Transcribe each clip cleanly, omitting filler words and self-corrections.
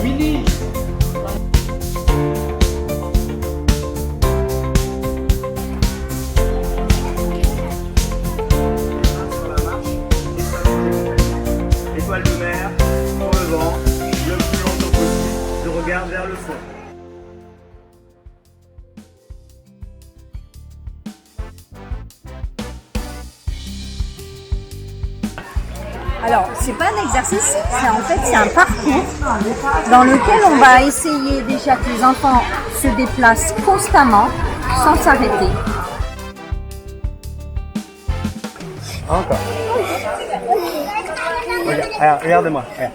Mini. Sur la marche, et s'allonger. Étoile de mer, pour le vent, le plus longtemps possible. Je regarde vers le fond. Alors, c'est pas un exercice, c'est un parcours dans lequel on va essayer déjà que les enfants se déplacent constamment sans s'arrêter. Encore. Regardez-moi. Regarde.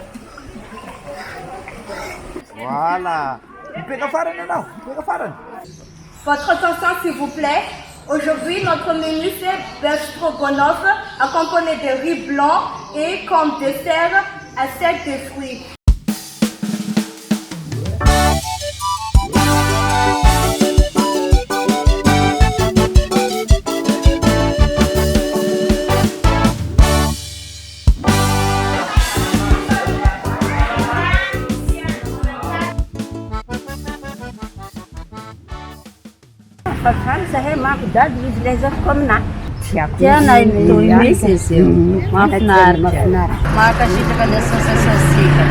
Voilà. Pega faran, não. Pega faran. Votre attention s'il vous plaît. Aujourd'hui, notre menu c'est bœuf stroganoff accompagné de riz blanc et comme dessert un sel de fruits. Pagkaan saya mah udah di Lezer Komna. Yan ay meses yun. Mafnar. Makakasita ka na sa sasika.